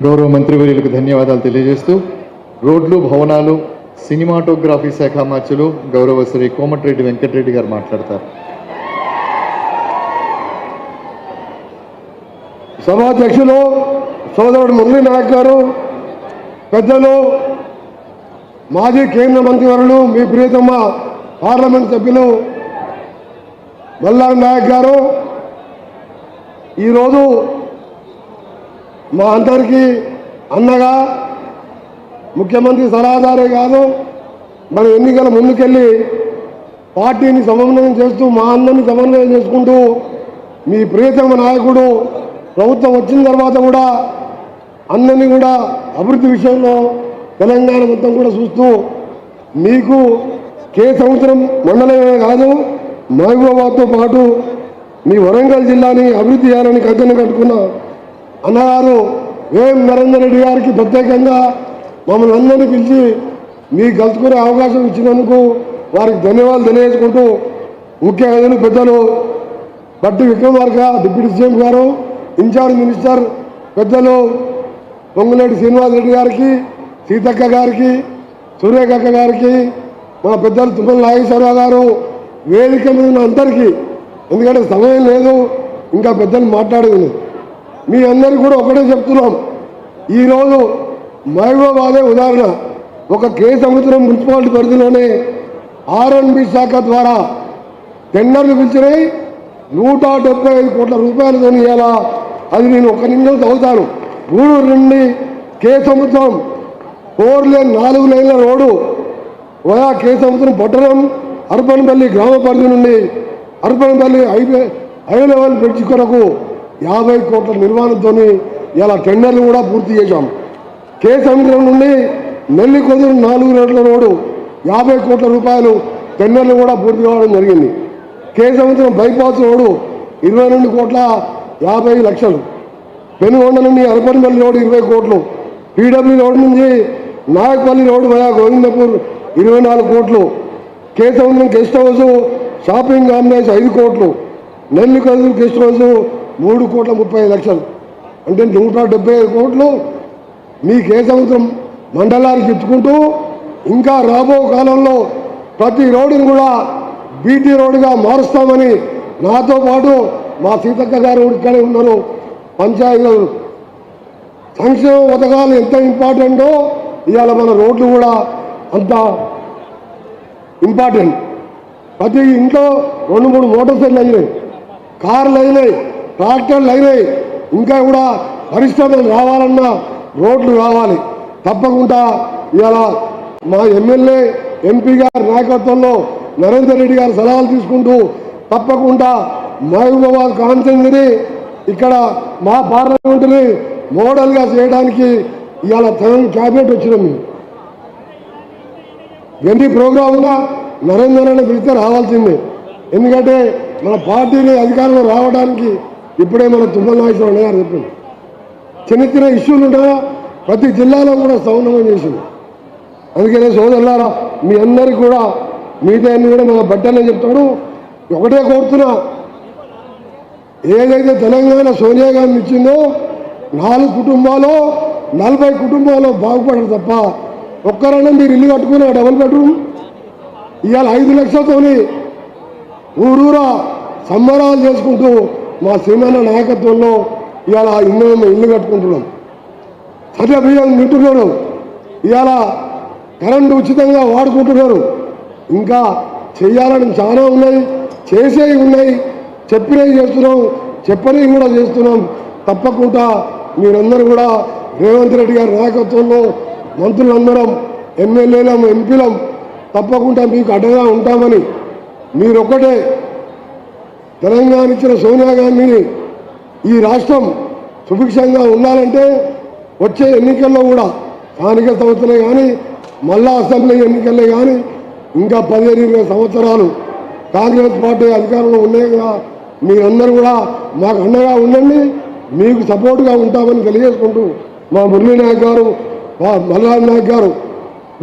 గౌరవ మంత్రివర్యులకు ధన్యవాదాలు తెలియజేస్తూ రోడ్లు భవనాలు సినిమాటోగ్రఫీ శాఖ మంత్రులు గౌరవ శ్రీ కోమటిరెడ్డి వెంకటరెడ్డి గారు మాట్లాడతారు. సభాధ్యక్షులు సోదరుడు మురళీ నాయక్ గారు, పెద్దలు మాజీ కేంద్ర మంత్రివర్యులు మీ ప్రియతమ పార్లమెంట్ సభ్యులు మల్లార్ నాయక్ గారు, ఈరోజు మా అందరికీ అన్నగా ముఖ్యమంత్రి సలహాదారే కాదు, మన ఎన్నికల ముందుకెళ్ళి పార్టీని సమన్వయం చేస్తూ మా అందరినీ సమన్వయం చేసుకుంటూ మీ ప్రియతమ నాయకుడు ప్రభుత్వం వచ్చిన తర్వాత కూడా అందరినీ కూడా అభివృద్ధి విషయంలో తెలంగాణ మొత్తం కూడా చూస్తూ మీకు కే సంవత్సరం మండలమే కాదు మహబూబాబాద్తో పాటు మీ వరంగల్ జిల్లాని అభివృద్ధి చేయాలని కంకణం కట్టుకున్న అన్నగారు వేం నరేందర్ రెడ్డి గారికి ప్రత్యేకంగా మమ్మల్ని అందరినీ పిలిచి మీకు కలుసుకునే అవకాశం ఇచ్చినందుకు వారికి ధన్యవాదాలు తెలియజేసుకుంటూ ముఖ్య అతిథులు పెద్దలు బట్టి విక్రమార్క డిప్యూటీ సీఎం గారు, ఇన్ఛార్జ్ మినిస్టర్ పెద్దలు పొంగులేటి శ్రీనివాసరెడ్డి గారికి, సీతక్క గారికి, సూర్యకక్క గారికి, మా పెద్దలు తుమ్మల నాగేశ్వరరావు గారు, వేదిక మీద ఉన్న అందరికీ, ఎందుకంటే సమయం లేదు ఇంకా పెద్దలు మాట్లాడేది, మీ అందరికీ కూడా ఒకటే చెప్తున్నాం. ఈరోజు మహబూబాబాదే ఉదాహరణ. ఒక కే సముద్రం మున్సిపాలిటీ పరిధిలోనే R&B శాఖ ద్వారా టెండర్లు పిలిచినాయి. 175 కోట్ల రూపాయలతో ఇవ్వాలా, అది నేను ఒక నిమిషం చదువుతాను. గూడూరు నుండి కే సముద్రం 4 లేన్ 4 లేన్ల రోడ్డు వయా కే సముద్రం పట్టణం అర్పణపల్లి గ్రామ పరిధి నుండి అర్పణపల్లి హై లెవెల్ బ్రిడ్జ్ కొరకు 50 కోట్ల నిర్మాణంతో ఇలా టెండర్లు కూడా పూర్తి చేశాం. కే సముద్రం నుండి నెల్లికొదురు 4 రోడ్ల రోడ్డు 50 కోట్ల రూపాయలు టెండర్లు కూడా పూర్తి కావడం జరిగింది. కే సముద్రం బైపాస్ రోడ్డు 22 కోట్ల 50 లక్షలు. పెనుగొండ నుండి అర్పణపల్లి రోడ్డు 20 కోట్లు. పీడబ్ల్యూ రోడ్డు నుంచి నాయకపల్లి రోడ్డు వయా గోవిందపూర్ 24 కోట్లు. కే సముద్రం గెస్ట్ హౌస్ షాపింగ్ కాంప్లెక్స్ 5 కోట్లు. నెల్లికొదురు గెస్ట్ హౌస్ 3 కోట్ల 35 లక్షలు. అంటే 175 కోట్లు మీ కే సముద్రం మండలానికి ఇచ్చుకుంటూ ఇంకా రాబో కాలంలో ప్రతి రోడ్డును కూడా బీటీ రోడ్డుగా మారుస్తామని నాతో పాటు మా సీతక్క గారు ఇక్కడే ఉన్నారు. పంచాయతీలు సంక్షేమ పథకాలు ఎంత ఇంపార్టెంటో ఇవాళ మన రోడ్లు కూడా అంత ఇంపార్టెంట్. ప్రతి ఇంట్లో 2-3 మోటార్ సైకిల్ అయినాయి, కార్లు అయినాయి, ట్రాక్టర్లు అయినాయి. ఇంకా కూడా పరిశ్రమలు రావాలన్నా రోడ్లు కావాలి. తప్పకుండా ఇవాళ మా ఎమ్మెల్యే ఎంపీ గారి నాయకత్వంలో నరేందర్ రెడ్డి గారి సలహాలు తీసుకుంటూ తప్పకుండా మహబూబాబాద్ కాన్స్టిట్యూన్సీని ఇక్కడ మా పార్లమెంటుని మోడల్గా చేయడానికి ఇవాళ క్యాబినెట్ వచ్చినాం. ఎన్ని ప్రోగ్రాముగా నరేందర్ రెడ్డి పిలిస్తే రావాల్సిందే. ఎందుకంటే మన పార్టీని అధికారంలో రావడానికి ఇప్పుడే మన తుమ్మల నాగేశ్వరరావు గారు చెప్పింది. చిన్న చిన్న ఇష్యూలు ఉంటాయా ప్రతి జిల్లాలో కూడా సమన్వయం చేసింది. అందుకనే సోదరులారా మీ అందరికీ కూడా మీతో అన్ని కూడా మన బట్టలే చెప్తాడు. ఒకటే కోరుతున్నా, ఏదైతే తెలంగాణ సోనియా గాంధీ ఇచ్చిందో 4 కుటుంబాలు 40 కుటుంబాలు బాగుపడరు తప్ప ఒక్కరైనా మీరు ఇల్లు కట్టుకున్న డబుల్ బెడ్రూమ్ ఇవాళ 5 లక్షలతోని ఊరూరా సంబరాలు చేసుకుంటూ మా సీనన్న నాయకత్వంలో ఇవాళ ఇల్లు కట్టుకుంటున్నాం. సత్యప్రియం తింటున్నారు, ఇవాళ కరెంటు ఉచితంగా వాడుకుంటున్నారు. ఇంకా చేయాలని చాలా ఉన్నాయి, చేసేవి ఉన్నాయి, చెప్పినవి చేస్తున్నాం, చెప్పనివి కూడా చేస్తున్నాం. తప్పకుండా మీరందరూ కూడా రేవంత్ రెడ్డి గారి నాయకత్వంలో మంత్రులందరం ఎమ్మెల్యేలం ఎంపీలం తప్పకుండా మీకు అడ్డగా ఉంటామని మీరొక్కటే తెలంగాణ ఇచ్చిన సోనియా గాంధీని ఈ రాష్ట్రం సుభిక్షంగా ఉండాలంటే వచ్చే ఎన్నికల్లో కూడా స్థానిక సంస్థలే కానీ మళ్ళా అసెంబ్లీ ఎన్నికలే కానీ ఇంకా 15-20 సంవత్సరాలు కాంగ్రెస్ పార్టీ అధికారంలో ఉన్నాయిగా మీరందరూ కూడా మాకు అండగా ఉండండి, మీకు సపోర్ట్గా ఉంటామని తెలియజేసుకుంటూ మా మురళీ నాయక్ గారు, మా మల్లార్ నాయక్ గారు,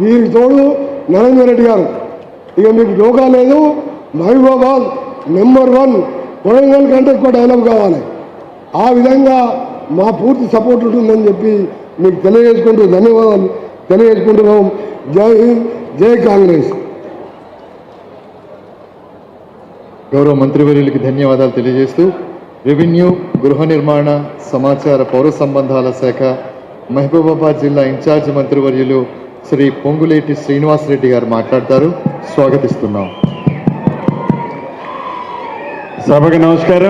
వీరికి తోడు నరేందర్ రెడ్డి గారు, ఇక మీకు యోగా లేదు. మహబూబాబాద్ #1 వరంగల్ కంటే ఎక్కువ డెవలప్ కావాలి. ఆ విధంగా మా పూర్తి సపోర్ట్ ఉంటుందని చెప్పి మీకు తెలియజేసుకుంటూ ధన్యవాదాలు తెలియజేసుకుంటున్నాం. జై హింద్, జై కాంగ్రెస్. గౌరవ మంత్రివర్యులకి ధన్యవాదాలు తెలియజేస్తూ రెవెన్యూ, గృహ నిర్మాణ, సమాచార, పౌర సంబంధాల శాఖ మహబూబాబాద్ జిల్లా ఇన్ఛార్జ్ మంత్రివర్యులు శ్రీ పొంగులేటి శ్రీనివాసరెడ్డి గారు మాట్లాడతారు. స్వాగతిస్తున్నాం. సభకు నమస్కారం.